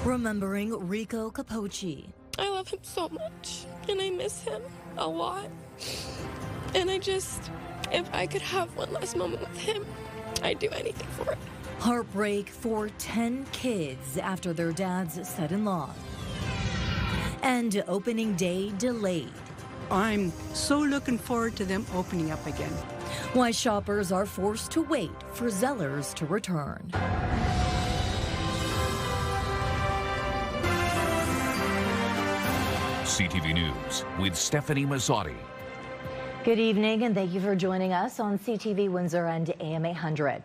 remembering Rico Capocci. I love him so much, and I miss him a lot. And if I could have one last moment with him, I'd do anything for it. Heartbreak for 10 kids after their dads set in law. And opening day delayed. I'm so looking forward to them opening up again. Why shoppers are forced to wait for Zellers to return. CTV News with Stefanie Masotti. Good evening, and thank you for joining us on CTV Windsor and AM 800.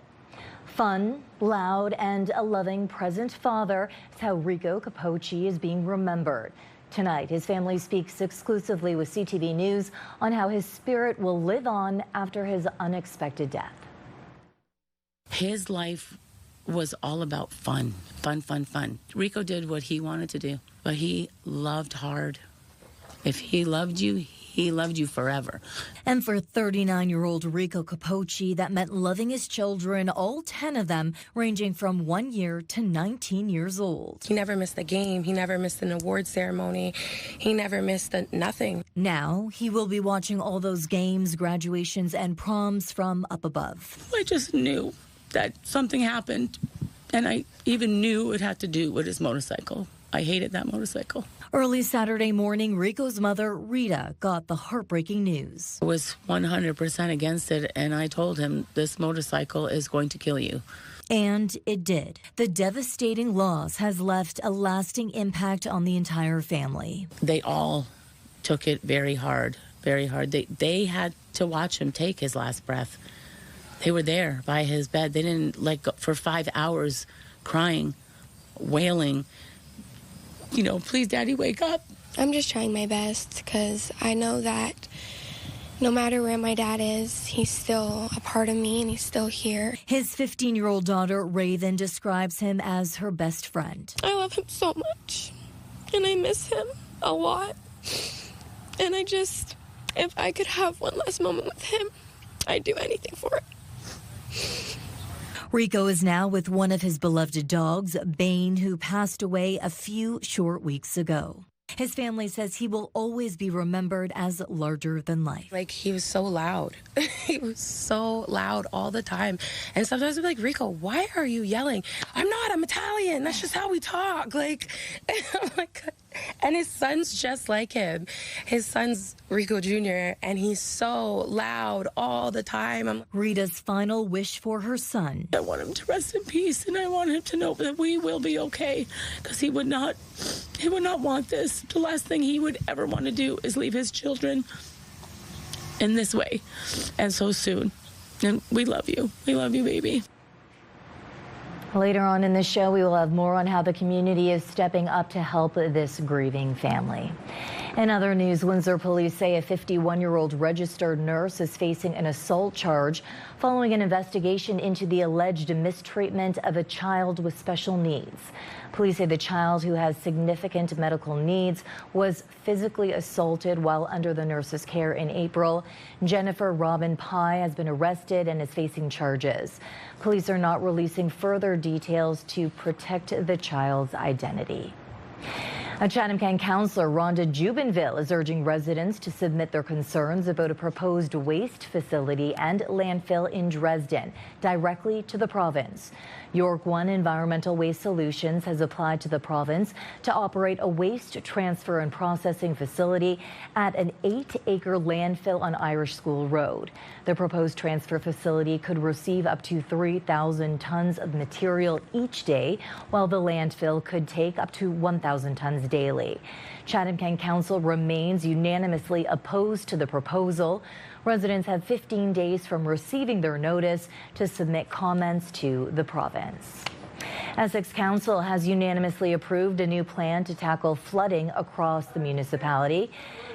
Fun, loud, and a loving present father is how Rico Capocci is being remembered. Tonight, his family speaks exclusively with CTV News on how his spirit will live on after his unexpected death. His life was all about fun. Rico did what he wanted to do, but he loved hard. If he loved you forever. And for 39-year-old Rico Capocci, that meant loving his children, all 10 of them, ranging from 1 year to 19 years old. He never missed a game. He never missed an award ceremony. He never missed nothing. Now, he will be watching all those games, graduations, and proms from up above. I just knew that something happened, and I even knew it had to do with his motorcycle. I hated that motorcycle. Early Saturday morning, Rico's mother, Rita, got the heartbreaking news. I was 100% against it, and I told him, this motorcycle is going to kill you. And it did. The devastating loss has left a lasting impact on the entire family. They all took it very hard, very hard. They had to watch him take his last breath. They were there by his bed. They didn't let go for 5 hours, crying, wailing. You know, please, Daddy, wake up. I'm just trying my best because I know that no matter where my dad is, he's still a part of me and he's still here. His 15-year-old daughter, Raven, describes him as her best friend. I love him so much, and I miss him a lot. And if I could have one last moment with him, I'd do anything for it. Rico is now with one of his beloved dogs, Bane, who passed away a few short weeks ago. His family says he will always be remembered as larger than life. Like, he was so loud. He was so loud all the time. And sometimes I'm like, Rico, why are you yelling? I'm Italian. That's just how we talk. Like, oh my God. And his son's just like him. His son's Rico Jr., and he's so loud all the time. Rita's final wish for her son. I want him to rest in peace, and I want him to know that we will be okay, because he would not want this. The last thing he would ever want to do is leave his children in this way, and so soon. And we love you. We love you, baby. Later on in the show, we will have more on how the community is stepping up to help this grieving family. In other news, Windsor police say a 51-year-old registered nurse is facing an assault charge following an investigation into the alleged mistreatment of a child with special needs. Police say the child, who has significant medical needs, was physically assaulted while under the nurse's care in April. Jennifer Robin Pye has been arrested and is facing charges. Police are not releasing further details to protect the child's identity. A Chatham-Kent councillor, Rhonda Jubenville, is urging residents to submit their concerns about a proposed waste facility and landfill in Dresden directly to the province. York One Environmental Waste Solutions has applied to the province to operate a waste transfer and processing facility at an 8-acre landfill on Irish School Road. The proposed transfer facility could receive up to 3,000 tons of material each day, while the landfill could take up to 1,000 tons daily. Chatham-Kent Council remains unanimously opposed to the proposal. Residents have 15 days from receiving their notice to submit comments to the province. Essex Council has unanimously approved a new plan to tackle flooding across the municipality.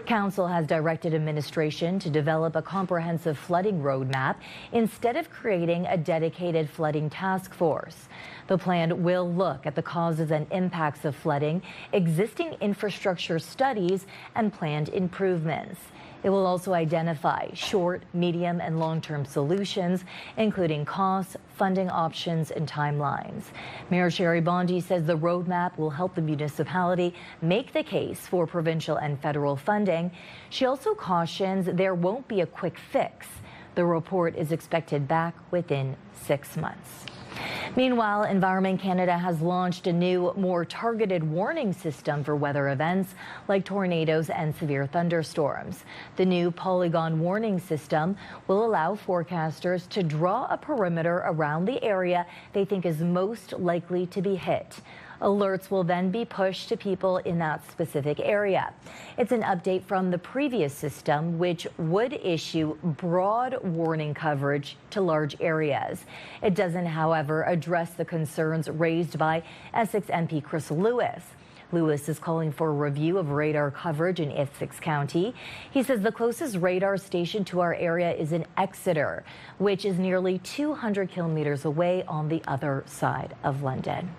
Council has directed administration to develop a comprehensive flooding roadmap instead of creating a dedicated flooding task force. The plan will look at the causes and impacts of flooding, existing infrastructure studies, and planned improvements. It will also identify short, medium, and long-term solutions, including costs, funding options, and timelines. Mayor Sherry Bondi says the roadmap will help the municipality make the case for provincial and federal funding. She also cautions there won't be a quick fix. The report is expected back within 6 months. Meanwhile, Environment Canada has launched a new, more targeted warning system for weather events like tornadoes and severe thunderstorms. The new polygon warning system will allow forecasters to draw a perimeter around the area they think is most likely to be hit. Alerts will then be pushed to people in that specific area. It's an update from the previous system, which would issue broad warning coverage to large areas. It doesn't, however, address the concerns raised by Essex MP Chris Lewis. Lewis is calling for a review of radar coverage in Essex County. He says the closest radar station to our area is in Exeter, which is nearly 200 kilometers away on the other side of London.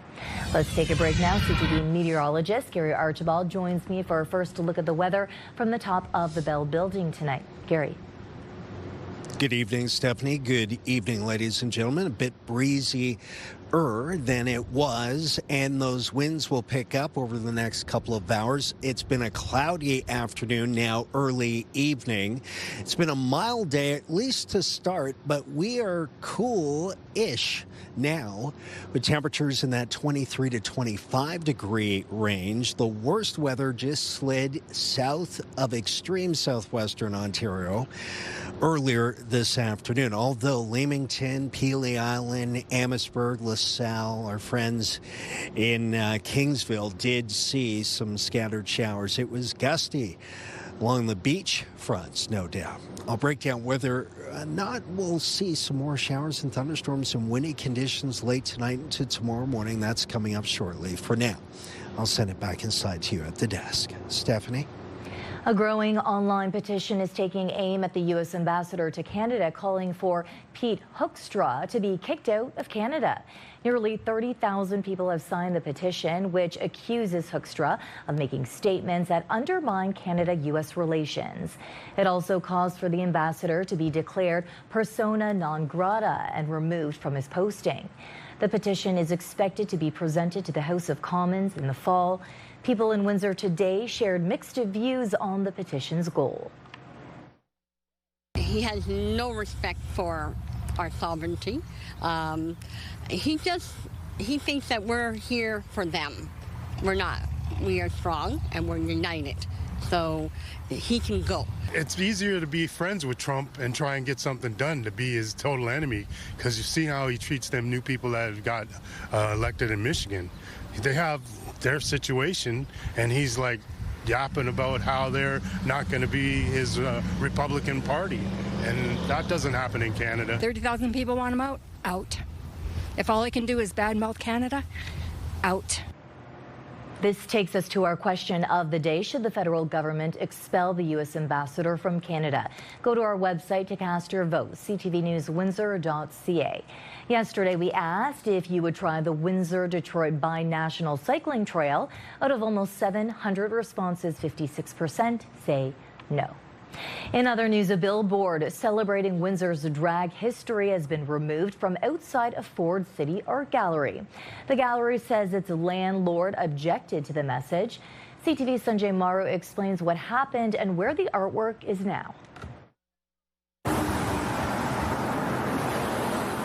Let's take a break now. CTV meteorologist Gary Archibald joins me for a first look at the weather from the top of the Bell Building tonight. Gary. Good evening, Stephanie. Good evening, ladies and gentlemen. A bit breezy than it was, and those winds will pick up over the next couple of hours. It's been a cloudy afternoon, now early evening. It's been a mild day, at least to start, but we are cool-ish now with temperatures in that 23 to 25 degree range. The worst weather just slid south of extreme southwestern Ontario earlier this afternoon, although Leamington, Pelee Island, Amherstburg, LaSalle, our friends in Kingsville did see some scattered showers. It was gusty along the beach fronts, no doubt. I'll break down whether or not we'll see some more showers and thunderstorms and windy conditions late tonight into tomorrow morning. That's coming up shortly. For now, I'll send it back inside to you at the desk. Stephanie? A growing online petition is taking aim at the U.S. ambassador to Canada, calling for Pete Hoekstra to be kicked out of Canada. Nearly 30,000 people have signed the petition, which accuses Hoekstra of making statements that undermine Canada-U.S. relations. It also calls for the ambassador to be declared persona non grata and removed from his posting. The petition is expected to be presented to the House of Commons in the fall. People in Windsor today shared mixed views on the petition's goal. He has no respect for our sovereignty. He thinks that we're here for them. We're not. We are strong and we're united. So he can go. It's easier to be friends with Trump and try and get something done to be his total enemy, because you see how he treats them new people that got elected in Michigan. They have their situation, and he's like yapping about how they're not going to be his Republican Party, and that doesn't happen in Canada. 30,000 people want him out? Out. If all I can do is badmouth Canada, out. This takes us to our question of the day. Should the federal government expel the U.S. ambassador from Canada? Go to our website to cast your vote, ctvnewswindsor.ca. Yesterday, we asked if you would try the Windsor-Detroit Bi-National Cycling Trail. Out of almost 700 responses, 56% say no. In other news, a billboard celebrating Windsor's drag history has been removed from outside a Ford City art gallery. The gallery says its landlord objected to the message. CTV's Sanjay Maru explains what happened and where the artwork is now.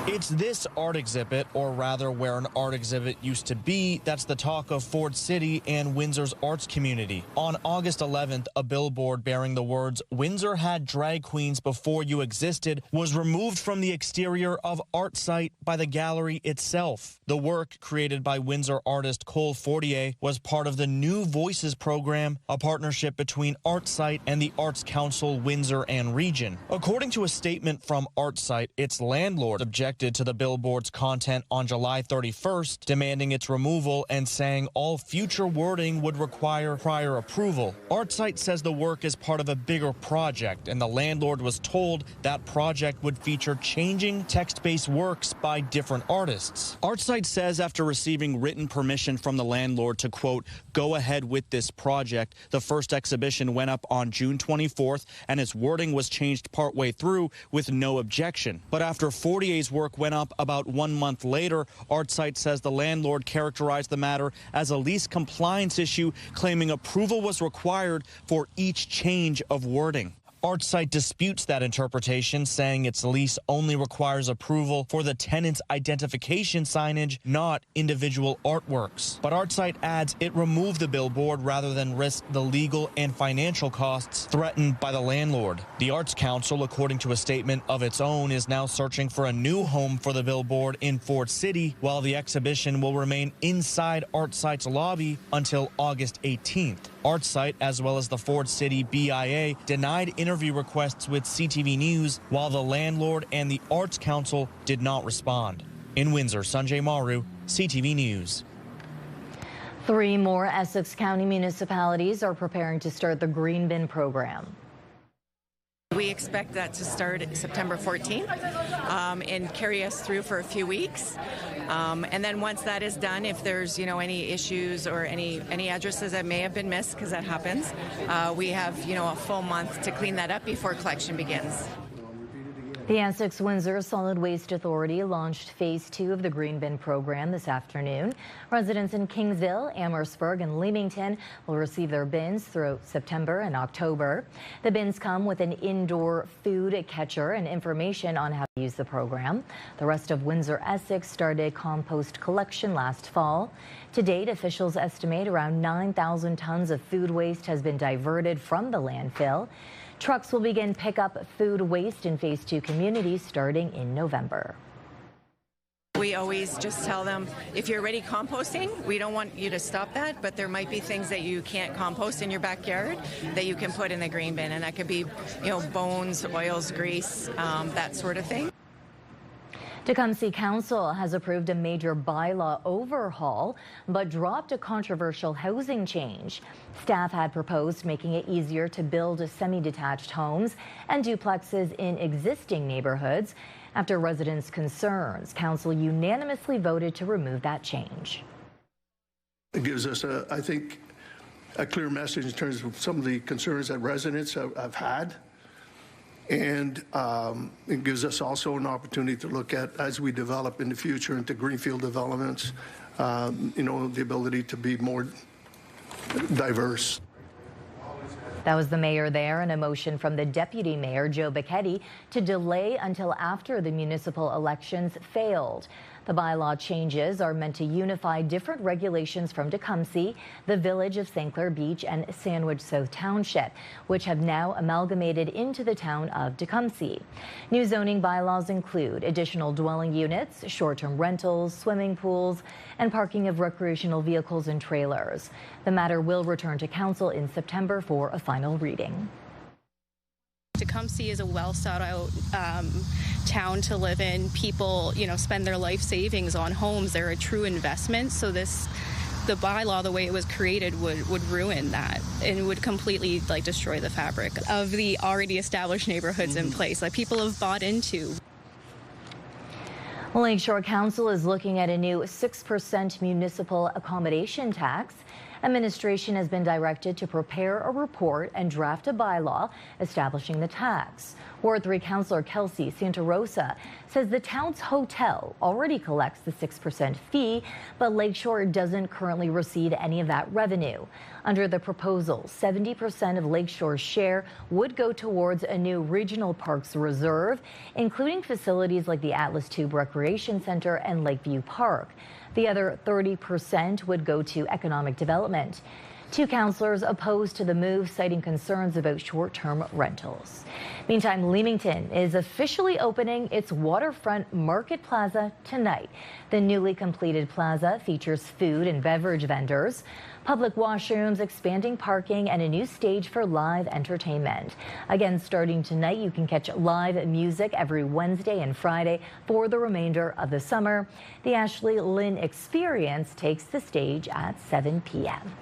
It's this art exhibit, or rather where an art exhibit used to be, that's the talk of Ford City and Windsor's arts community. On August 11th, a billboard bearing the words, "Windsor had drag queens before you existed," was removed from the exterior of Art Site by the gallery itself. The work, created by Windsor artist Cole Fortier, was part of the New Voices program, a partnership between Art Site and the Arts Council Windsor and Region. According to a statement from Art Site, its landlord objected objected to the billboard's content on July 31st, demanding its removal and saying all future wording would require prior approval. ArtSite says the work is part of a bigger project, and the landlord was told that project would feature changing text-based works by different artists. ArtSite says after receiving written permission from the landlord to, quote, go ahead with this project, the first exhibition went up on June 24th, and its wording was changed partway through with no objection. But after Fortier's work went up about 1 month later, ArtSite says the landlord characterized the matter as a lease compliance issue, claiming approval was required for each change of wording. ArtSite disputes that interpretation, saying its lease only requires approval for the tenant's identification signage, not individual artworks. But ArtSite adds it removed the billboard rather than risk the legal and financial costs threatened by the landlord. The Arts Council, according to a statement of its own, is now searching for a new home for the billboard in Fort City, while the exhibition will remain inside ArtSite's lobby until August 18th. ArtSite, as well as the Ford City BIA, denied interview requests with CTV News, while the landlord and the Arts Council did not respond. In Windsor, Sanjay Maru, CTV News. 3 more Essex County municipalities are preparing to start the Green Bin program. We expect that to start September 14th and carry us through for a few weeks. And then once that is done, if there's, any issues or any addresses that may have been missed, because that happens, we have, a full month to clean that up before collection begins. The Essex Windsor Solid Waste Authority launched Phase 2 of the Green Bin program this afternoon. Residents in Kingsville, Amherstburg, and Leamington will receive their bins throughout September and October. The bins come with an indoor food catcher and information on how to use the program. The rest of Windsor Essex started compost collection last fall. To date, officials estimate around 9,000 tons of food waste has been diverted from the landfill. Trucks will begin pick up food waste in Phase 2 communities starting in November. We always just tell them, if you're already composting, we don't want you to stop that, but there might be things that you can't compost in your backyard that you can put in the green bin, and that could be, bones, oils, grease, that sort of thing. Tecumseh Council has approved a major bylaw overhaul, but dropped a controversial housing change. Staff had proposed making it easier to build semi-detached homes and duplexes in existing neighborhoods. After residents' concerns, Council unanimously voted to remove that change. It gives us, I think, a clear message in terms of some of the concerns that residents have had. And it gives us also an opportunity to look at, as we develop in the future into greenfield developments, the ability to be more diverse. That was the mayor there, and a motion from the deputy mayor, Joe Becchetti, to delay until after the municipal elections failed. The bylaw changes are meant to unify different regulations from Tecumseh, the village of St. Clair Beach, and Sandwich South Township, which have now amalgamated into the town of Tecumseh. New zoning bylaws include additional dwelling units, short-term rentals, swimming pools, and parking of recreational vehicles and trailers. The matter will return to council in September for a final reading. Tecumseh is a well-thought-out town to live in. People, spend their life savings on homes. They're a true investment. So the bylaw, the way it was created, would ruin that and would completely destroy the fabric of the already established neighborhoods in place that people have bought into. Lakeshore Council is looking at a new 6% municipal accommodation tax. Administration has been directed to prepare a report and draft a bylaw establishing the tax. Ward 3 Councillor Kelsey Santa Rosa says the town's hotel already collects the 6% fee, but Lakeshore doesn't currently receive any of that revenue. Under the proposal, 70% of Lakeshore's share would go towards a new regional parks reserve, including facilities like the Atlas Tube Recreation Center and Lakeview Park. The other 30% would go to economic development. Two councillors opposed to the move, citing concerns about short-term rentals. Meantime, Leamington is officially opening its waterfront market plaza tonight. The newly completed plaza features food and beverage vendors, public washrooms, expanding parking, and a new stage for live entertainment. Again, starting tonight, you can catch live music every Wednesday and Friday for the remainder of the summer. The Ashley Lynn Experience takes the stage at 7 p.m.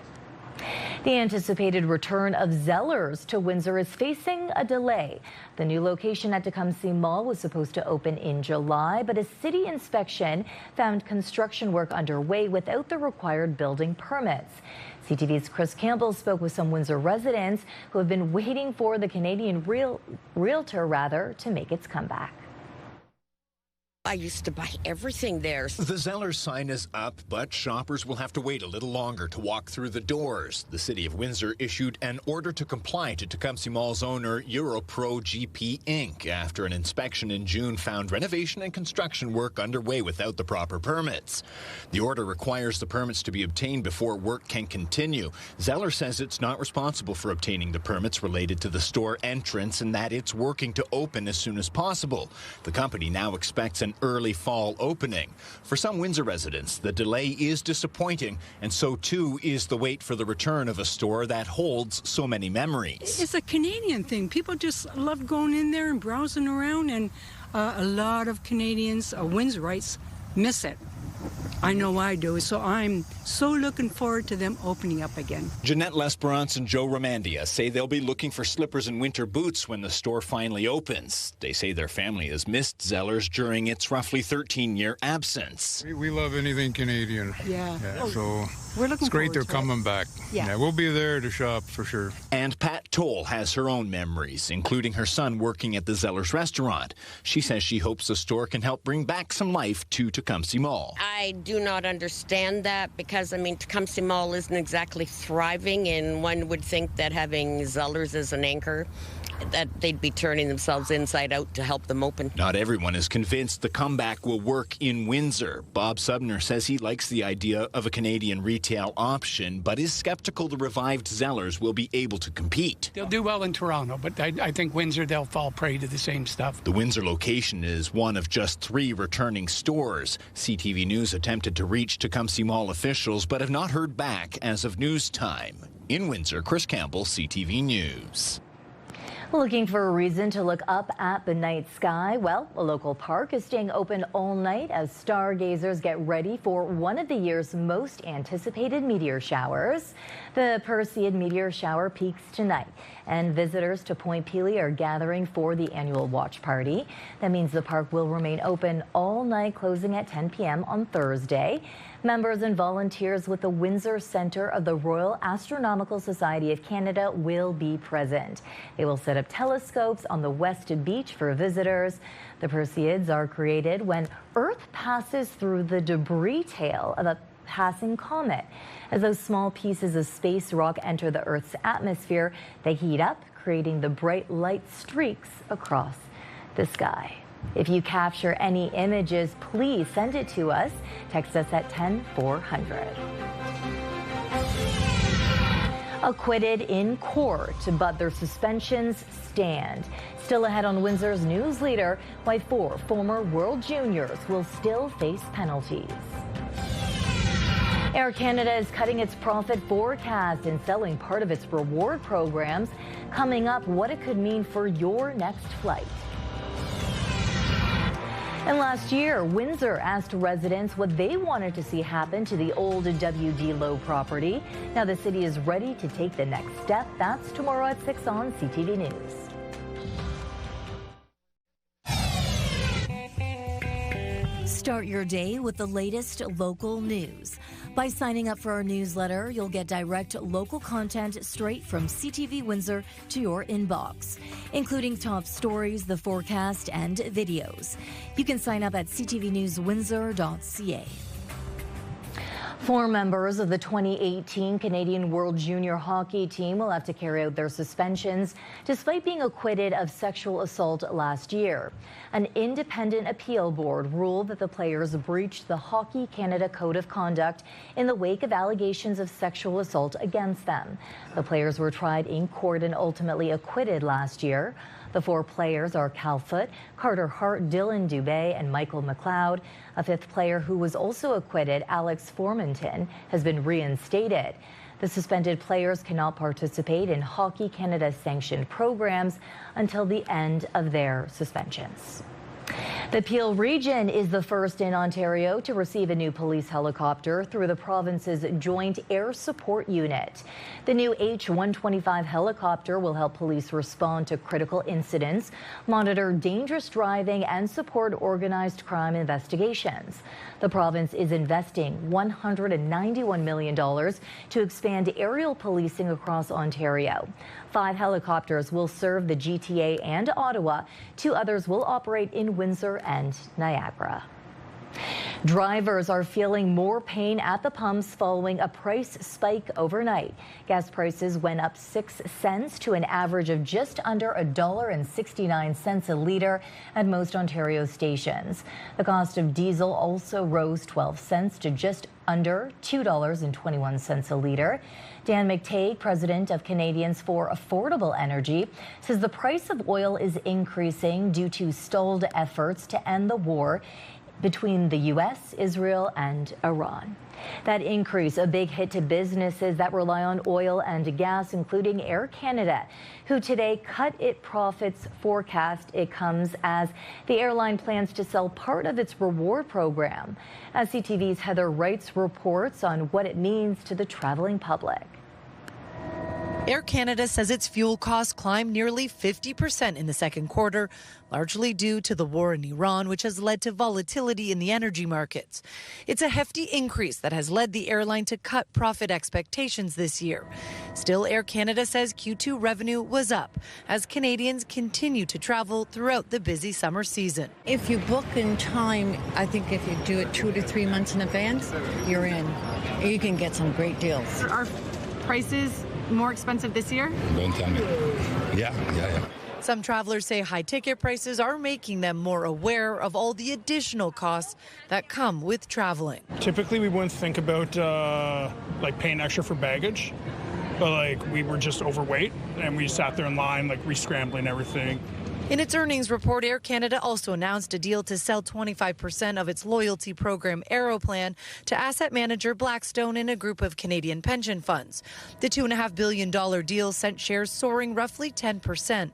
The anticipated return of Zellers to Windsor is facing a delay. The new location at Tecumseh Mall was supposed to open in July, but a city inspection found construction work underway without the required building permits. CTV's Chris Campbell spoke with some Windsor residents who have been waiting for the Canadian realtor to make its comeback. I used to buy everything there. The Zellers sign is up, but shoppers will have to wait a little longer to walk through the doors. The City of Windsor issued an order to comply to Tecumseh Mall's owner, Europro GP Inc., after an inspection in June found renovation and construction work underway without the proper permits. The order requires the permits to be obtained before work can continue. Zeller says it's not responsible for obtaining the permits related to the store entrance and that it's working to open as soon as possible. The company now expects an early fall opening. For some Windsor residents, the delay is disappointing, and so too is the wait for the return of a store that holds so many memories. It's a Canadian thing. People just love going in there and browsing around, and a lot of Canadians, Windsorites, miss it. I know I do, so I'm so looking forward to them opening up again. Jeanette Lesperance and Joe Romandia say they'll be looking for slippers and winter boots when the store finally opens. They say their family has missed Zellers during its roughly 13-year absence. We love anything Canadian. Yeah. So we're looking it's great they're forward to coming it. back. Yeah. We'll be there to shop for sure. And Pat Toll has her own memories, including her son working at the Zellers restaurant. She says she hopes the store can help bring back some life to Tecumseh Mall. I do not understand that because, Tecumseh Mall isn't exactly thriving, and one would think that having Zellers as an anchor, that they'd be turning themselves inside out to help them open. Not everyone is convinced the comeback will work in Windsor. Bob Subner says he likes the idea of a Canadian retail option, but is skeptical the revived Zellers will be able to compete. They'll do well in Toronto, but I think Windsor, they'll fall prey to the same stuff. The Windsor location is one of just 3 returning stores. CTV News attempted to reach Tecumseh Mall officials, but have not heard back as of news time. In Windsor, Chris Campbell, CTV News. Looking for a reason to look up at the night sky? Well, a local park is staying open all night as stargazers get ready for one of the year's most anticipated meteor showers. The Perseid meteor shower peaks tonight, and visitors to Point Pelee are gathering for the annual watch party. That means the park will remain open all night, closing at 10 p.m. on Thursday. Members and volunteers with the Windsor Centre of the Royal Astronomical Society of Canada will be present. They will set up telescopes on the West Beach for visitors. The Perseids are created when Earth passes through the debris tail of a passing comet. As those small pieces of space rock enter the Earth's atmosphere, they heat up, creating the bright light streaks across the sky. If you capture any images, please send it to us. Text us at 10400. Acquitted in court, but their suspensions stand. Still ahead on Windsor's news leader, why 4 former World Juniors will still face penalties. Air Canada is cutting its profit forecast and selling part of its reward programs. Coming up, what it could mean for your next flight. And last year, Windsor asked residents what they wanted to see happen to the old W.D. Lowe property. Now the city is ready to take the next step. That's tomorrow at 6 on CTV News. Start your day with the latest local news. By signing up for our newsletter, you'll get direct local content straight from CTV Windsor to your inbox, including top stories, the forecast, and videos. You can sign up at ctvnewswindsor.ca. 4 members of the 2018 Canadian World Junior Hockey team will have to carry out their suspensions despite being acquitted of sexual assault last year. An independent appeal board ruled that the players breached the Hockey Canada Code of Conduct in the wake of allegations of sexual assault against them. The players were tried in court and ultimately acquitted last year. The 4 players are Cal Foote, Carter Hart, Dylan Dubé, and Michael McLeod. A 5th player who was also acquitted, Alex Formanton, has been reinstated. The suspended players cannot participate in Hockey Canada sanctioned programs until the end of their suspensions. The Peel region is the first in Ontario to receive a new police helicopter through the province's Joint Air Support Unit. The new H-125 helicopter will help police respond to critical incidents, monitor dangerous driving, and support organized crime investigations. The province is investing $191 million to expand aerial policing across Ontario. 5 helicopters will serve the GTA and Ottawa. 2 others will operate in Windsor and Niagara. Drivers are feeling more pain at the pumps following a price spike overnight. Gas prices went up 6 cents to an average of just under $1.69 a litre at most Ontario stations. The cost of diesel also rose 12 cents to just under $2.21 a litre. Dan McTague, president of Canadians for Affordable Energy, says the price of oil is increasing due to stalled efforts to end the war between the U.S., Israel, and Iran. That increase, a big hit to businesses that rely on oil and gas, including Air Canada, who today cut its profits forecast. It comes as the airline plans to sell part of its reward program. As CTV's Heather Wrights reports on what it means to the traveling public. Air Canada says its fuel costs climbed nearly 50% in the second quarter, largely due to the war in Iran, which has led to volatility in the energy markets. It's a hefty increase that has led the airline to cut profit expectations this year. Still, Air Canada says Q2 revenue was up as Canadians continue to travel throughout the busy summer season. If you book in time, I think if you do it 2 to 3 months in advance, you're in. You can get some great deals. Are prices more expensive this year? Don't tell me. Yeah. Some travelers say high ticket prices are making them more aware of all the additional costs that come with traveling. Typically, we wouldn't think about like paying extra for baggage, but like we were just overweight and we sat there in line, like re-scrambling everything. In its earnings report, Air Canada also announced a deal to sell 25% of its loyalty program Aeroplan to asset manager Blackstone and a group of Canadian pension funds. The $2.5 billion deal sent shares soaring roughly 10%.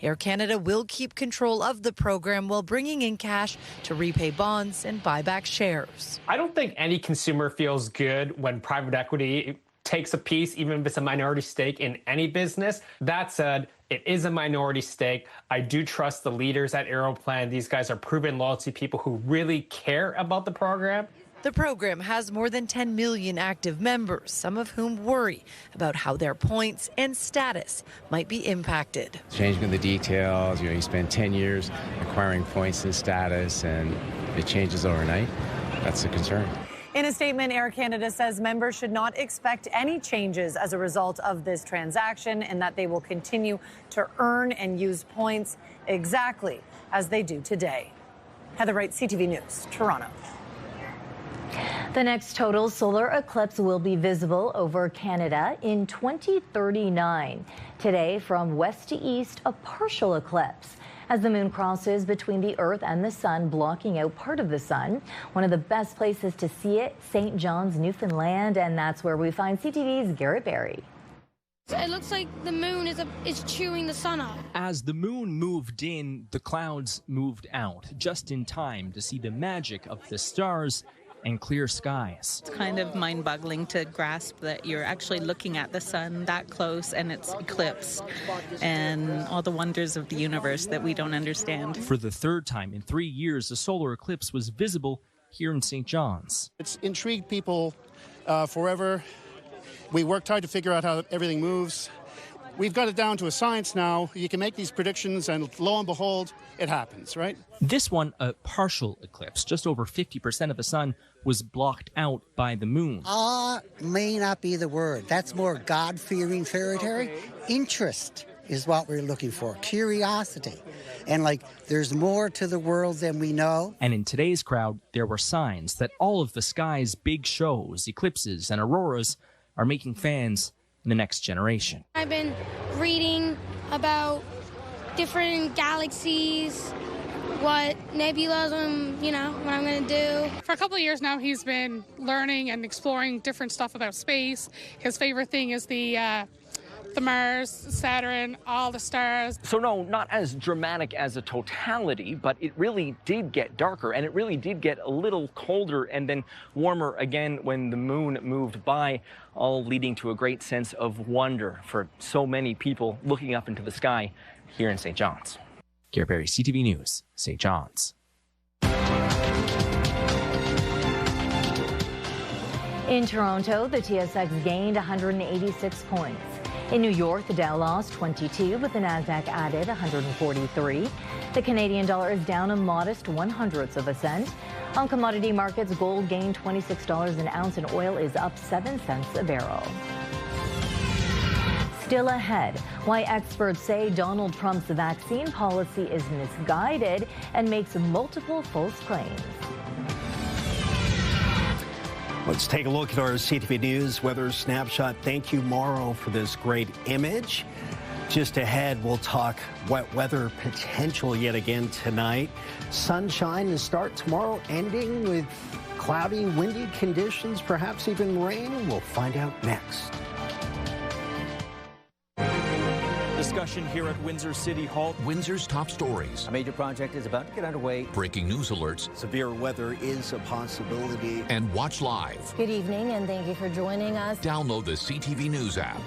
Air Canada will keep control of the program while bringing in cash to repay bonds and buy back shares. I don't think any consumer feels good when private equity takes a piece, even if it's a minority stake in any business. That said, it is a minority stake. I do trust the leaders at Aeroplan. These guys are proven loyalty people who really care about the program. The program has more than 10 million active members, some of whom worry about how their points and status might be impacted. Changing the details, you spend 10 years acquiring points and status, and it changes overnight. That's a concern. In a statement, Air Canada says members should not expect any changes as a result of this transaction and that they will continue to earn and use points exactly as they do today. Heather Wright, CTV News, Toronto. The next total solar eclipse will be visible over Canada in 2039. Today, from west to east, a partial eclipse as the moon crosses between the Earth and the sun, blocking out part of the sun. One of the best places to see it, St. John's, Newfoundland, and that's where we find CTV's Garrett Berry. It looks like the moon is chewing the sun up. As the moon moved in, the clouds moved out, just in time to see the magic of the stars and clear skies. It's kind of mind-boggling to grasp that you're actually looking at the sun that close and it's eclipsed, and all the wonders of the universe that we don't understand. For the third time in 3 years, a solar eclipse was visible here in St. John's. It's intrigued people forever. We worked hard to figure out how everything moves. we've got it down to a science now. You can make these predictions, and lo and behold, it happens, right? This one, a partial eclipse. Just over 50% of the sun was blocked out by the moon. May not be the word. That's more God-fearing territory. Interest is what we're looking for. Curiosity. And there's more to the world than we know. And in today's crowd, there were signs that all of the sky's big shows, eclipses and auroras, are making fans the next generation. I've been reading about different galaxies, what nebulas, what I'm going to do. For a couple of years now, he's been learning and exploring different stuff about space. His favorite thing is the Mars, Saturn, all the stars. So no, not as dramatic as a totality, but it really did get darker, and it really did get a little colder and then warmer again when the moon moved by, all leading to a great sense of wonder for so many people looking up into the sky here in St. John's. Gary Perry, CTV News, St. John's. In Toronto, the TSX gained 186 points. In New York, the Dow lost 22, but the Nasdaq added 143. The Canadian dollar is down a modest 0.01 cent. On commodity markets, gold gained $26 an ounce and oil is up 7 cents a barrel. Still ahead, why experts say Donald Trump's vaccine policy is misguided and makes multiple false claims. Let's take a look at our CTV News weather snapshot. Thank you, Mauro, for this great image. Just ahead, we'll talk wet weather potential yet again tonight. Sunshine to start tomorrow, ending with cloudy, windy conditions, perhaps even rain. We'll find out next. Discussion here at Windsor City Hall. Windsor's top stories. A major project is about to get underway. Breaking news alerts. Severe weather is a possibility. And watch live. Good evening, and thank you for joining us. Download the CTV News app.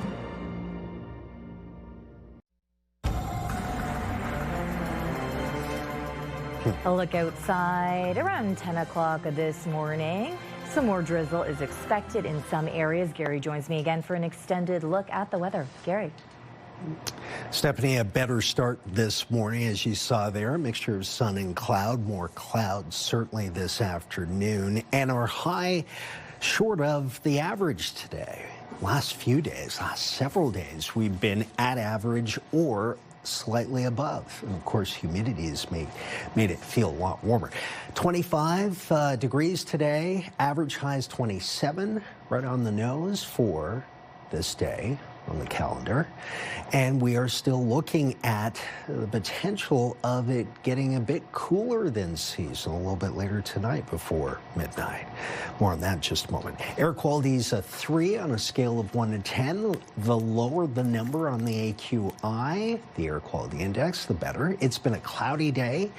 A look outside around 10 o'clock this morning. Some more drizzle is expected in some areas. Gary joins me again for an extended look at the weather. Gary. Stefanie, a better start this morning, as you saw there. A mixture of sun and cloud. More clouds certainly this afternoon. And our high short of the average today. Last few days, last several days, we've been at average or slightly above. And of course, humidity has made it feel a lot warmer. 25 degrees today. Average high is 27, right on the nose for this day on the calendar. And we are still looking at the potential of it getting a bit cooler than seasonal a little bit later tonight before midnight. More on that in just a moment. Air quality is a 3 on a scale of 1 to 10. The lower the number on the AQI, the air quality index, the better. It's been a cloudy day.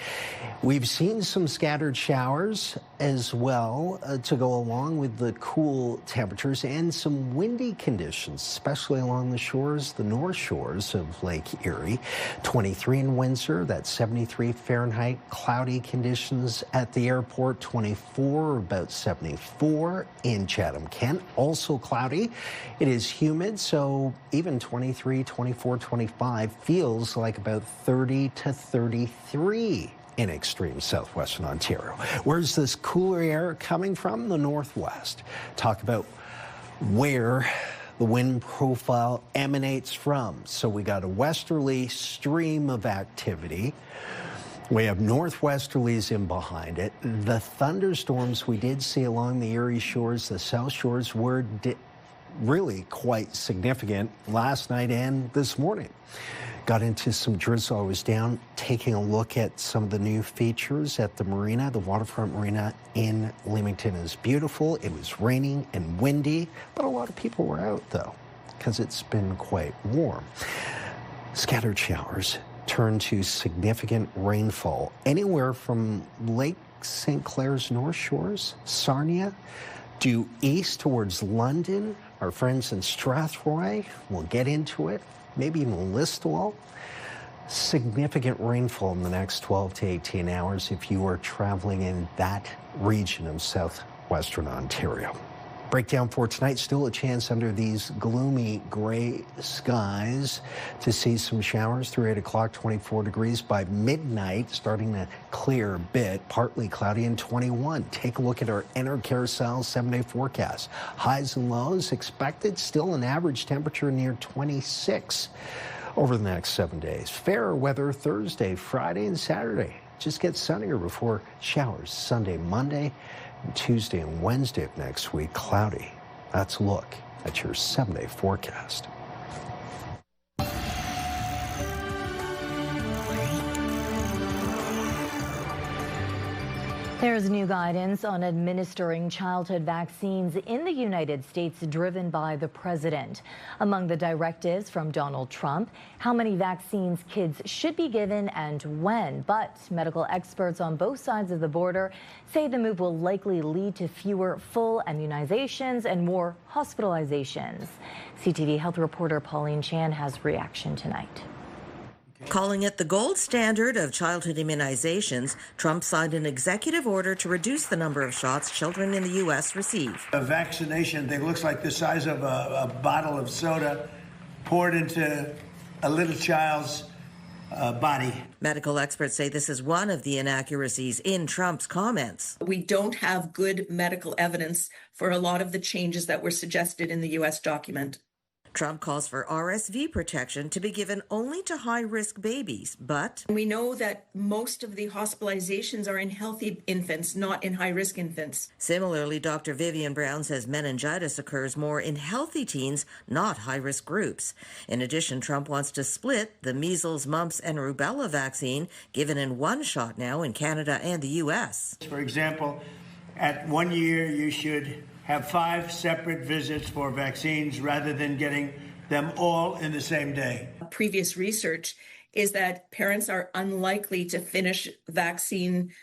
We've seen some scattered showers as well to go along with the cool temperatures and some windy conditions, especially along the shores, the north shores of Lake Erie. 23 in Windsor, that's 73 Fahrenheit. Cloudy conditions at the airport, 24, about 74 in Chatham-Kent. Also cloudy. It is humid, so even 23, 24, 25 feels like about 30 to 33 in extreme southwestern Ontario. Where's this cooler air coming from? The northwest. Talk about where the wind profile emanates from. So we got a westerly stream of activity. We have northwesterlies in behind it. The thunderstorms we did see along the Erie shores, the south shores, were really quite significant last night and this morning. Got into some drizzle. I was down taking a look at some of the new features at the marina. The waterfront marina in Leamington is beautiful. It was raining and windy, but a lot of people were out though, because it's been quite warm. Scattered showers turn to significant rainfall anywhere from Lake St. Clair's North Shores, Sarnia, due east towards London. Our friends in Strathroy will get into it. Maybe even Listowel. Significant rainfall in the next 12 to 18 hours if you are traveling in that region of southwestern Ontario. Breakdown for tonight, still a chance under these gloomy gray skies to see some showers through 8 o'clock, 24 degrees by midnight, starting to clear a bit, partly cloudy and 21. Take a look at our Carousel 7-day forecast. Highs and lows expected, still an average temperature near 26 over the next 7 days. Fairer weather Thursday, Friday, and Saturday. Just gets sunnier before showers Sunday, Monday, and Tuesday and Wednesday of next week, cloudy. That's a look at your 7-day forecast. There's new guidance on administering childhood vaccines in the United States driven by the president. Among the directives from Donald Trump, how many vaccines kids should be given and when. But medical experts on both sides of the border say the move will likely lead to fewer full immunizations and more hospitalizations. CTV health reporter Pauline Chan has reaction tonight. Calling it the gold standard of childhood immunizations, Trump signed an executive order to reduce the number of shots children in the U.S. receive. A vaccination thing looks like the size of a bottle of soda poured into a little child's body. Medical experts say this is one of the inaccuracies in Trump's comments. We don't have good medical evidence for a lot of the changes that were suggested in the U.S. document. Trump calls for RSV protection to be given only to high-risk babies, but we know that most of the hospitalizations are in healthy infants, not in high-risk infants. Similarly, Dr. Vivian Brown says meningitis occurs more in healthy teens, not high-risk groups. In addition, Trump wants to split the measles, mumps, and rubella vaccine given in one shot now in Canada and the U.S. For example, at 1 year, you should have 5 separate visits for vaccines rather than getting them all in the same day. Previous research is that parents are unlikely to finish vaccine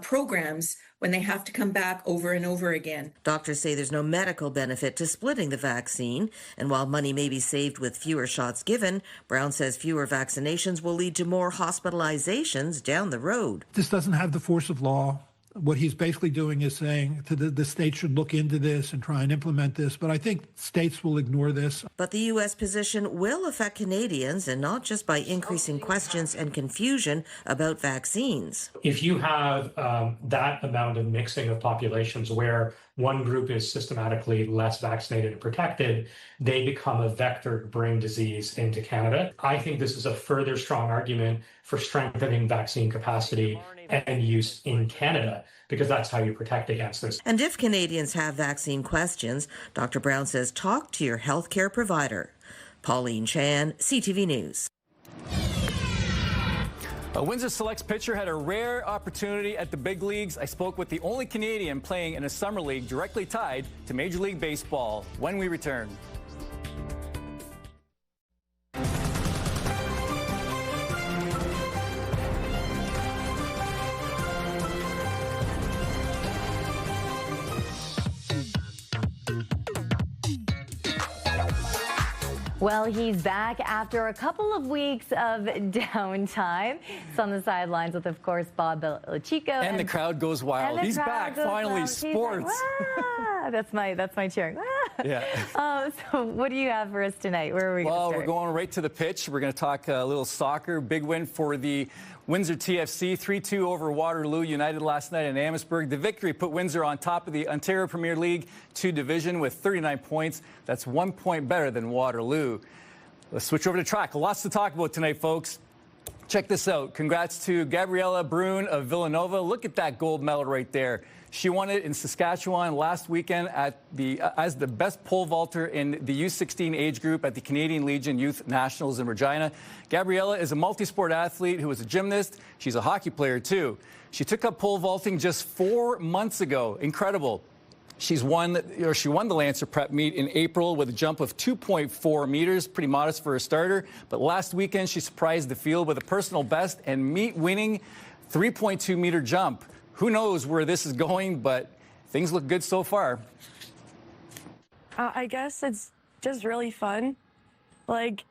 programs when they have to come back over and over again. Doctors say there's no medical benefit to splitting the vaccine, and while money may be saved with fewer shots given, Brown says fewer vaccinations will lead to more hospitalizations down the road. This doesn't have the force of law. What he's basically doing is saying to the states should look into this and try and implement this, but I think states will ignore this. But the U.S. position will affect Canadians, and not just by increasing questions and confusion about vaccines. If you have that amount of mixing of populations where one group is systematically less vaccinated and protected, they become a vector to bring disease into Canada. I think this is a further strong argument for strengthening vaccine capacity and use in Canada, because that's how you protect against this. And if Canadians have vaccine questions, Dr. Brown says talk to your healthcare provider. Pauline Chan, CTV News. A Windsor Selects pitcher had a rare opportunity at the big leagues. I spoke with the only Canadian playing in a summer league directly tied to Major League Baseball when we return. Well, he's back after a couple of weeks of downtime. It's on the sidelines with, of course, Bob Belichico. And the crowd goes wild. He's back, finally, wild. Sports. Like, that's my cheering. Yeah. So what do you have for us tonight? Where are we going to start? Well, we're going right to the pitch. We're going to talk a little soccer. Big win for the Windsor TFC, 3-2 over Waterloo United last night in Amherstburg. The victory put Windsor on top of the Ontario Premier League 2 division with 39 points. That's 1 point better than Waterloo. Let's switch over to track. Lots to talk about tonight, folks. Check this out. Congrats to Gabriella Brune of Villanova. Look at that gold medal right there. She won it in Saskatchewan last weekend as the best pole vaulter in the U16 age group at the Canadian Legion Youth Nationals in Regina. Gabriella is a multi-sport athlete who is a gymnast. She's a hockey player, too. She took up pole vaulting just 4 months ago. Incredible. She won the Lancer Prep meet in April with a jump of 2.4 meters, pretty modest for a starter. But last weekend, she surprised the field with a personal best and meet-winning 3.2 meter jump. Who knows where this is going, but things look good so far. I guess it's just really fun. Like,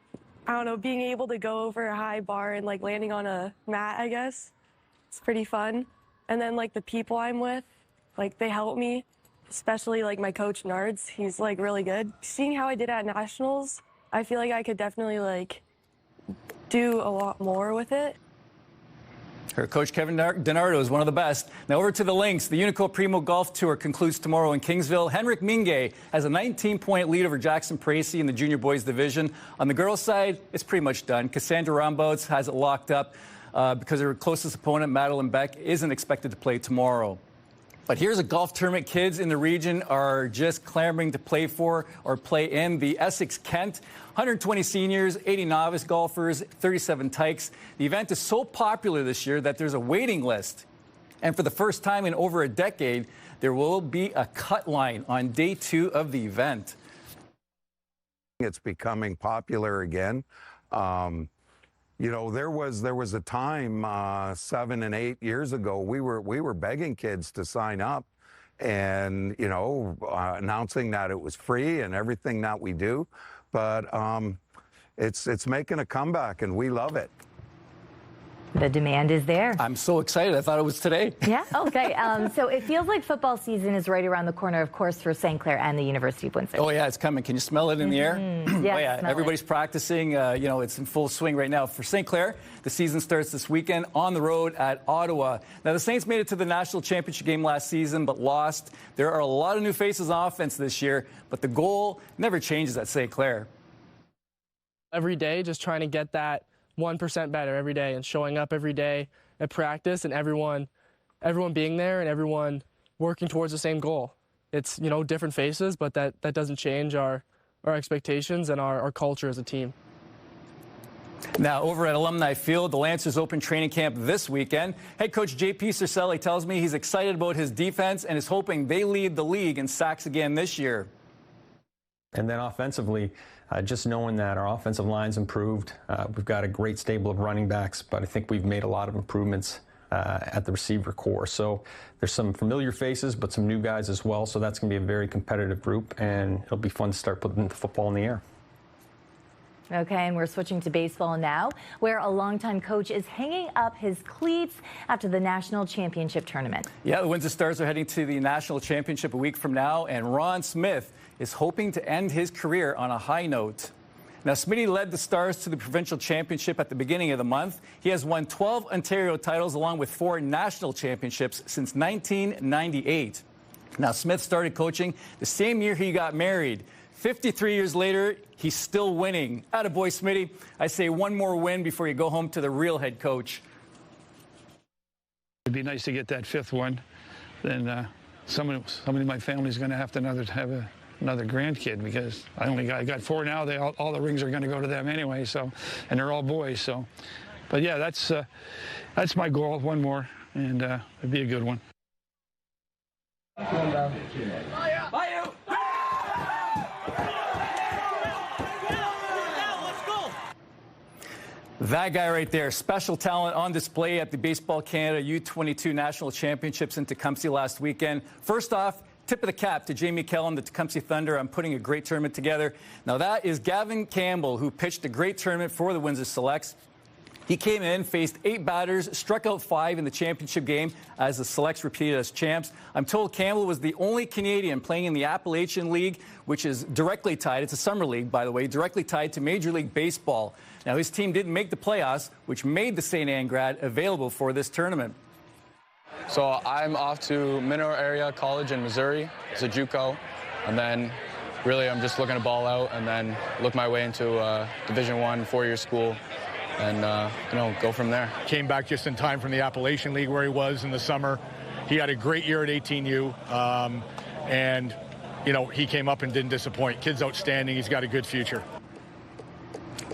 I don't know, being able to go over a high bar and, like, landing on a mat, I guess. It's pretty fun. And then, like, the people I'm with, like, they help me. especially like my coach Nards. He's like really good. Seeing how I did at nationals, I feel like I could definitely like do a lot more with it. Her coach Kevin DiNardo is one of the best. Now over to the links. The Unico Primo Golf Tour concludes tomorrow in Kingsville. Henrik Minge has a 19-point lead over Jackson Pracy in the junior boys division. On the girls' side, it's pretty much done. Cassandra Rombouts has it locked up because her closest opponent, Madeline Beck, isn't expected to play tomorrow. But here's a golf tournament kids in the region are just clamoring to play for or play in. The Essex-Kent, 120 seniors, 80 novice golfers, 37 tykes. The event is so popular this year that there's a waiting list. And for the first time in over a decade, there will be a cut line on day 2 of the event. It's becoming popular again. You know, there was a time 7 and 8 years ago we were begging kids to sign up, and you know, announcing that it was free and everything that we do. But it's making a comeback, and we love it. The demand is there. I'm so excited. I thought it was today. Yeah. Okay. So it feels like football season is right around the corner, of course, for St. Clair and the University of Windsor. Oh, yeah, it's coming. Can you smell it in the air? Yes, oh, yeah. smell Everybody's practicing. You know, it's in full swing right now. For St. Clair, the season starts this weekend on the road at Ottawa. Now, the Saints made it to the national championship game last season, but lost. There are a lot of new faces on offense this year, but the goal never changes at St. Clair. Every day, just trying to get that 1% better every day and showing up every day at practice, and everyone being there and everyone working towards the same goal. It's, you know, different faces, but that doesn't change our expectations and our culture as a team. Now, over at Alumni Field, the Lancers open training camp this weekend. Head coach J.P. Cercelli tells me he's excited about his defense and is hoping they lead the league in sacks again this year. And then offensively, just knowing that our offensive line's improved. We've got a great stable of running backs, but I think we've made a lot of improvements at the receiver core. So there's some familiar faces, but some new guys as well. So that's going to be a very competitive group, and it'll be fun to start putting the football in the air. Okay, and we're switching to baseball now, where a longtime coach is hanging up his cleats after the national championship tournament. Yeah, the Windsor Stars are heading to the national championship a week from now, and Ron Smith is hoping to end his career on a high note. Now, Smitty led the Stars to the provincial championship at the beginning of the month. He has won 12 Ontario titles along with 4 national championships since 1998. Now, Smith started coaching the same year he got married. 53 years later, he's still winning. Attaboy, Smitty. I say one more win before you go home to the real head coach. It'd be nice to get that 5th one. Then somebody in my family's going to have another grandkid, because I got 4 now. All the rings are going to go to them anyway. So, and they're all boys. So, but yeah, that's my goal. One more, and it'd be a good one. That guy right there, special talent on display at the Baseball Canada U22 National Championships in Tecumseh last weekend. First off, tip of the cap to Jamie Kellum, the Tecumseh Thunder, on putting a great tournament together. Now that is Gavin Campbell, who pitched a great tournament for the Windsor Selects. He came in, faced 8 batters, struck out 5 in the championship game as the Selects repeated as champs. I'm told Campbell was the only Canadian playing in the Appalachian League, which is directly tied, it's a summer league, by the way, directly tied to Major League Baseball. Now, his team didn't make the playoffs, which made the St. Anne grad available for this tournament. So I'm off to Mineral Area College in Missouri. It's a JUCO. And then really I'm just looking to ball out and then look my way into Division I 4-year school and, you know, go from there. Came back just in time from the Appalachian League where he was in the summer. He had a great year at 18U. And, you know, he came up and didn't disappoint. Kid's outstanding. He's got a good future.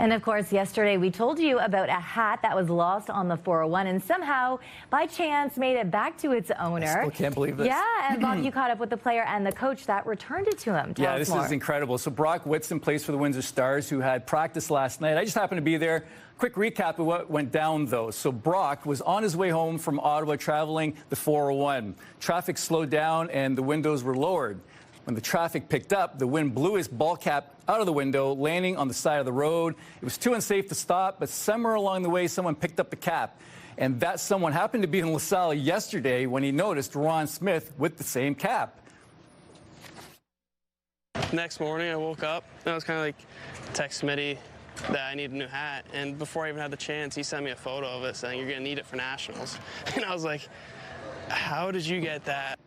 And of course, yesterday we told you about a hat that was lost on the 401 and somehow, by chance, made it back to its owner. I still can't believe this. Yeah, and Bob, you caught up with the player and the coach that returned it to him. Tell us this more. is incredible. So Brock Whitson plays for the Windsor Stars, who had practice last night. I just happened to be there. Quick recap of what went down, though. So Brock was on his way home from Ottawa traveling the 401. Traffic slowed down and the windows were lowered. When the traffic picked up, the wind blew his ball cap out of the window, landing on the side of the road. It was too unsafe to stop, but somewhere along the way, someone picked up the cap. And that someone happened to be in LaSalle yesterday when he noticed Ron Smith with the same cap. next morning I woke up and I was kind of like, text Smitty that I need a new hat. And before I even had the chance, he sent me a photo of it saying, you're going to need it for nationals. And I was like, how did you get that?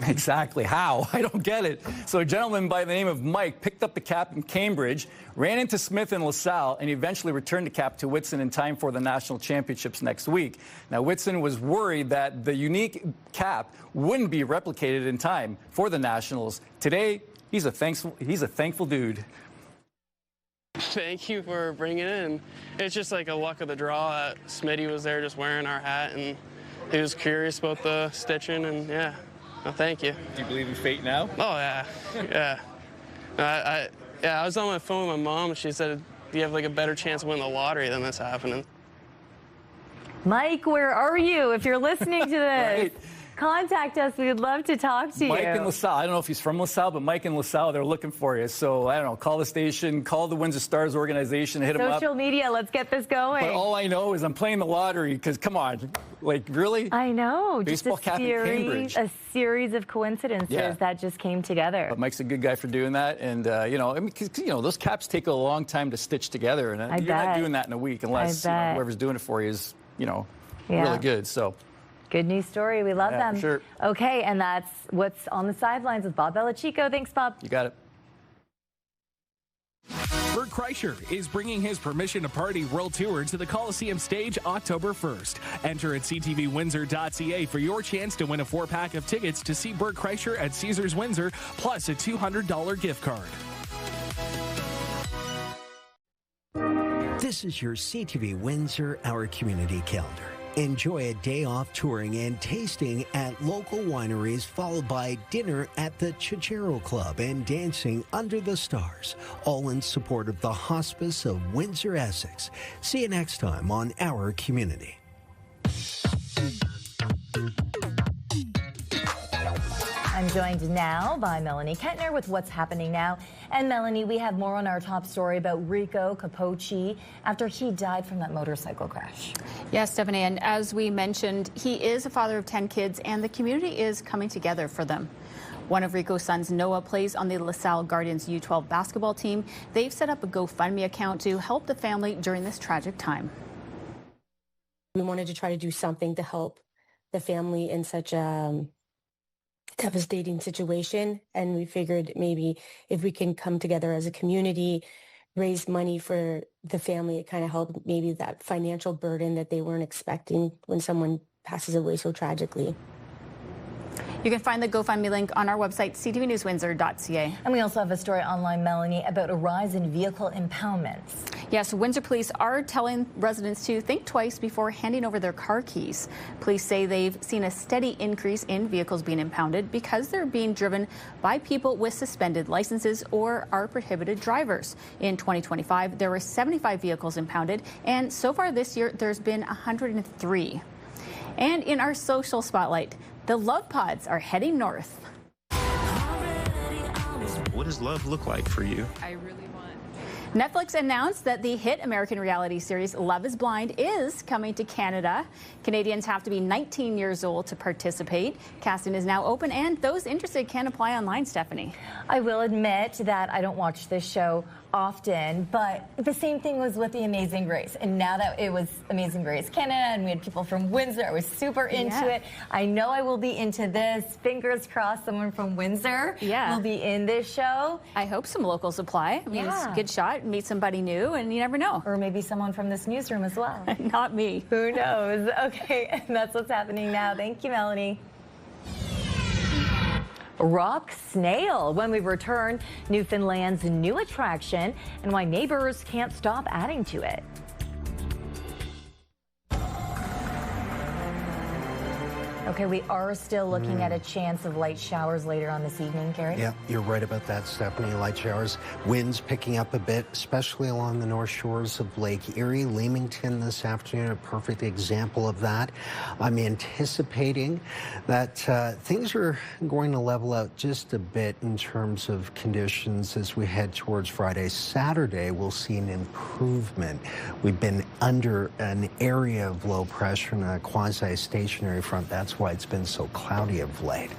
Exactly. How? I don't get it. So a gentleman by the name of Mike picked up the cap in Cambridge, ran into Smith in LaSalle, and eventually returned the cap to Whitson in time for the national championships next week. Now, Whitson was worried that the unique cap wouldn't be replicated in time for the nationals. Today, he's a thankful dude. Thank you for bringing it in. It's just like a luck of the draw that Smitty was there just wearing our hat, and he was curious about the stitching, and yeah. Well, thank you. Do you believe in fate now? Oh, yeah. Yeah. I was on my phone with my mom, and she said, you have like a better chance of winning the lottery than this happening. Mike, where are you? If you're listening to this, Right. contact us. We would love to talk to you. Mike in LaSalle. I don't know if he's from LaSalle, but Mike in LaSalle, they're looking for you. So, I don't know, call the station, call the Windsor Stars organization, hit them up. Social media, let's get this going. But all I know is I'm playing the lottery because, come on, like, really? I know. Baseball just cap in Cambridge. A series of coincidences that just came together. But Mike's a good guy for doing that. And, you know, I mean, 'cause, you know, those caps take a long time to stitch together. And you're not doing that in a week unless you know, whoever's doing it for you is, you know, really good. So. Good news story. We love them. For sure. Okay, and that's what's on the sidelines with Bob Belichico. Thanks, Bob. You got it. Bert Kreischer is bringing his Permission to Party World Tour to the Coliseum stage October 1st. Enter at ctvwindsor.ca for your chance to win a 4-pack of tickets to see Bert Kreischer at Caesars Windsor, plus a $200 gift card. This is your CTV Windsor Our Community Calendar. Enjoy a day off touring and tasting at local wineries, followed by dinner at the Chichero Club and dancing under the stars, all in support of the Hospice of Windsor, Essex. See you next time on Our Community. I'm joined now by Melanie Kentner with What's Happening Now. And Melanie, we have more on our top story about Rico Capocci after he died from that motorcycle crash. Yes, Stephanie, and as we mentioned, he is a father of 10 kids, and the community is coming together for them. One of Rico's sons, Noah, plays on the LaSalle Guardians U12 basketball team. They've set up a GoFundMe account to help the family during this tragic time. We wanted to try to do something to help the family in such a devastating situation, and we figured maybe if we can come together as a community, raise money for the family, it kind of helped maybe that financial burden that they weren't expecting when someone passes away so tragically. You can find the GoFundMe link on our website, ctvnewswindsor.ca. And we also have a story online, Melanie, about a rise in vehicle impoundments. Yes, Windsor police are telling residents to think twice before handing over their car keys. Police say they've seen a steady increase in vehicles being impounded because they're being driven by people with suspended licenses or are prohibited drivers. In 2025, there were 75 vehicles impounded, and so far this year, there's been 103. And in our social spotlight, the Love Pods are heading north. What does love look like for you? I really want. Netflix announced that the hit American reality series Love is Blind is coming to Canada. Canadians have to be 19 years old to participate. Casting is now open, and those interested can apply online, Stephanie. I will admit that I don't watch this show often, but the same thing was with The Amazing Grace. And now that it was Amazing Grace Canada and we had people from Windsor, I was super into it. I know I will be into this. Fingers crossed someone from Windsor will be in this show. I hope some locals apply. I mean, it's a good shot. Meet somebody new, and you never know. Or maybe someone from this newsroom as well. Not me. Who knows? Okay, and that's what's happening now. Thank you, Melanie. Rock Snail. When we return, Newfoundland's new attraction and why neighbors can't stop adding to it. Okay, we are still looking at a chance of light showers later on this evening, Gary. Yeah, you're right about that, Stephanie. Light showers. Winds picking up a bit, especially along the north shores of Lake Erie. Leamington this afternoon, a perfect example of that. I'm anticipating that things are going to level out just a bit in terms of conditions as we head towards Friday. Saturday, we'll see an improvement. We've been under an area of low pressure and a quasi-stationary front. That's That's why it's been so cloudy of late.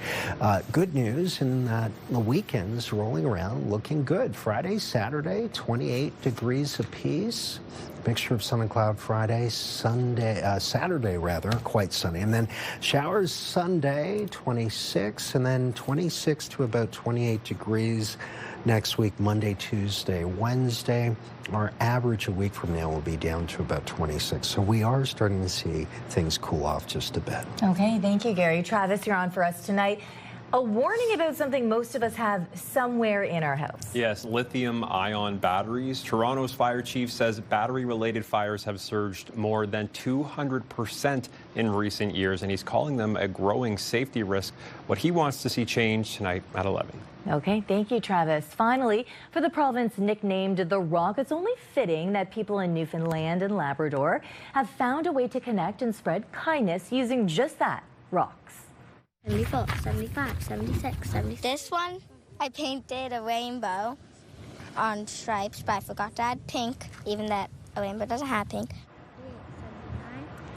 Good news in that the weekend's rolling around looking good. Friday, Saturday, 28 degrees apiece. Mixture of sun and cloud Friday, Saturday rather, quite sunny. And then showers Sunday, 26, and then 26 to about 28 degrees next week, Monday, Tuesday, Wednesday. Our average a week from now will be down to about 26. So we are starting to see things cool off just a bit. Okay, thank you, Gary. Travis, you're on for us tonight. A warning about something most of us have somewhere in our house. Yes, lithium-ion batteries. Toronto's fire chief says battery-related fires have surged more than 200% in recent years, and he's calling them a growing safety risk. What he wants to see change tonight at 11. Okay, thank you, Travis. Finally, for the province nicknamed The Rock, it's only fitting that people in Newfoundland and Labrador have found a way to connect and spread kindness using just that, rocks. 74, 75, 76, 77. This one, I painted a rainbow on stripes, but I forgot to add pink, even that a rainbow doesn't have pink.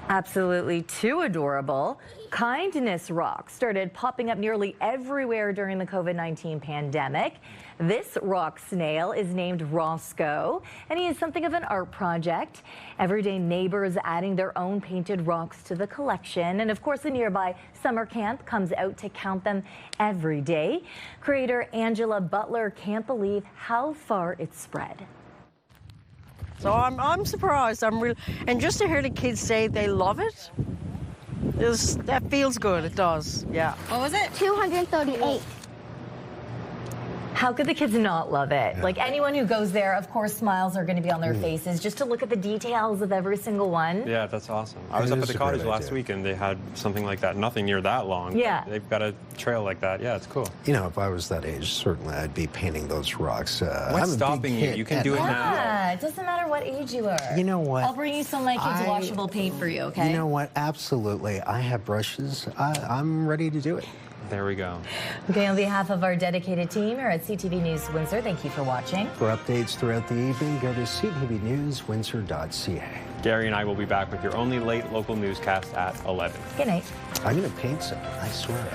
Absolutely too adorable. Kindness rocks started popping up nearly everywhere during the COVID-19 pandemic. This rock snail is named Roscoe, and he is something of an art project. Everyday neighbors adding their own painted rocks to the collection. And of course, the nearby summer camp comes out to count them every day. Creator Angela Butler can't believe how far it's spread. So I'm surprised. And just to hear the kids say they love it, that feels good. It does. Yeah. What was it? 238. How could the kids not love it? Like anyone who goes there, of course, smiles are going to be on their faces just to look at the details of every single one. Yeah, that's awesome. I was up at the cottage last week and they had something like that. Nothing near that long. Yeah. They've got a trail like that. Yeah, it's cool. You know, if I was that age, certainly I'd be painting those rocks. What's stopping you? You can do it now. Yeah, it doesn't matter what age you are. You know what? I'll bring you some of my kids' washable paint for you, okay? You know what? Absolutely. I have brushes. I'm ready to do it. There we go. Okay, on behalf of our dedicated team here at CTV News Windsor, thank you for watching. For updates throughout the evening, go to ctvnewswindsor.ca. Gary and I will be back with your only late local newscast at 11. Good night. I'm going to paint some. I swear.